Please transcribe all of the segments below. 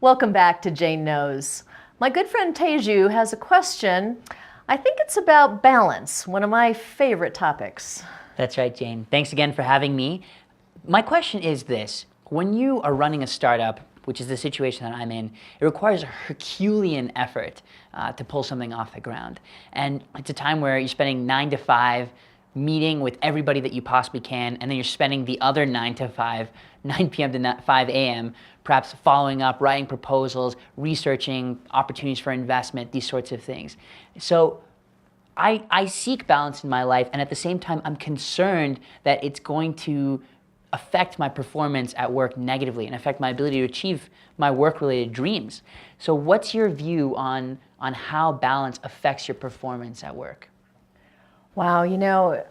Welcome back to Jane Knows. My good friend Teju has a question. I think it's about balance, one of my favorite topics. That's right, Jane. Thanks again for having me. My question is this. When you are running a startup, which is the situation that I'm in, it requires a Herculean effort to pull something off the ground. And it's a time where you're spending 9 to 5 meeting with everybody that you possibly can, and then you're spending the other 9 to 5, 9 p.m. to 5 a.m., perhaps following up, writing proposals, researching opportunities for investment, these sorts of things. So I seek balance in my life, and at the same time, I'm concerned that it's going to affect my performance at work negatively and affect my ability to achieve my work-related dreams. So what's your view on how balance affects your performance at work? Wow,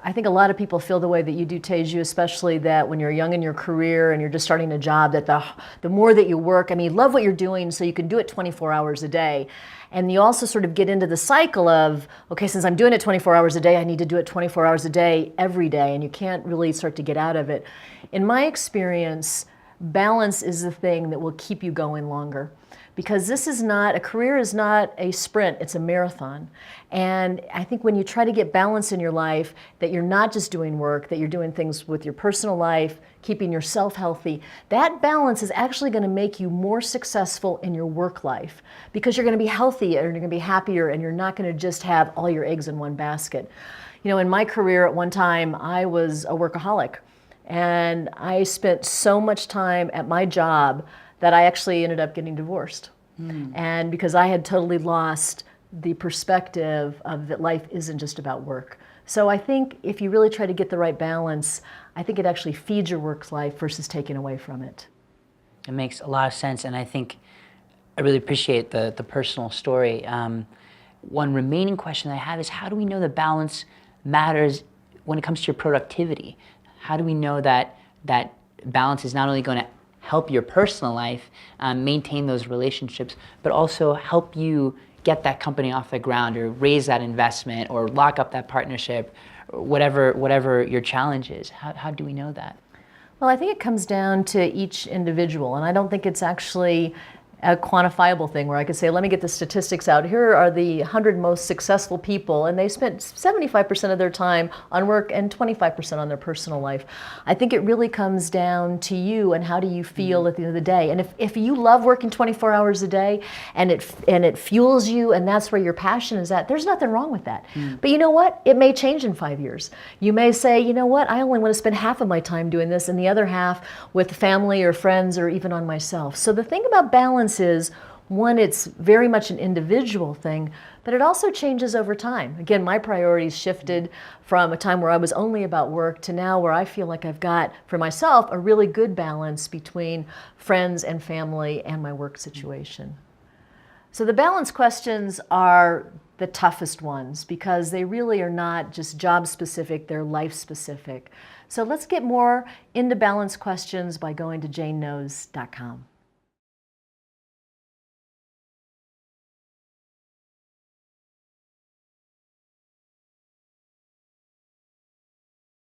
I think a lot of people feel the way that you do, Teju, especially that when you're young in your career and you're just starting a job, that the more that you work, love what you're doing so you can do it 24 hours a day. And you also sort of get into the cycle of, okay, since I'm doing it 24 hours a day, I need to do it 24 hours a day every day, and you can't really start to get out of it. In my experience, balance is the thing that will keep you going longer. Because a career is not a sprint, it's a marathon. And I think when you try to get balance in your life, that you're not just doing work, that you're doing things with your personal life, keeping yourself healthy, that balance is actually going to make you more successful in your work life. Because you're going to be healthy and you're going to be happier, and you're not going to just have all your eggs in one basket. In my career at one time, I was a workaholic. And I spent so much time at my job that I actually ended up getting divorced. And because I had totally lost the perspective of that life isn't just about work. So I think if you really try to get the right balance, I think it actually feeds your work life versus taking away from it. It makes a lot of sense, and I think I really appreciate the personal story. One remaining question I have is, how do we know that balance matters when it comes to your productivity? How do we know that balance is not only going to help your personal life maintain those relationships, but also help you get that company off the ground, or raise that investment, or lock up that partnership, or whatever your challenge is? How do we know that? Well, I think it comes down to each individual, and I don't think it's actually a quantifiable thing where I could say, let me get the statistics out. Here are the 100 most successful people, and they spent 75% of their time on work and 25% on their personal life. I think it really comes down to you and how do you feel at the end of the day. And if you love working 24 hours a day and it fuels you, and that's where your passion is at, there's nothing wrong with that. But you know what? It may change in 5 years. You may say, you know what? I only want to spend half of my time doing this and the other half with family or friends or even on myself. So the thing about balance is, one, it's very much an individual thing, but it also changes over time. Again, my priorities shifted from a time where I was only about work to now where I feel like I've got, for myself, a really good balance between friends and family and my work situation. So the balance questions are the toughest ones because they really are not just job specific, they're life specific. So let's get more into balance questions by going to janeknows.com.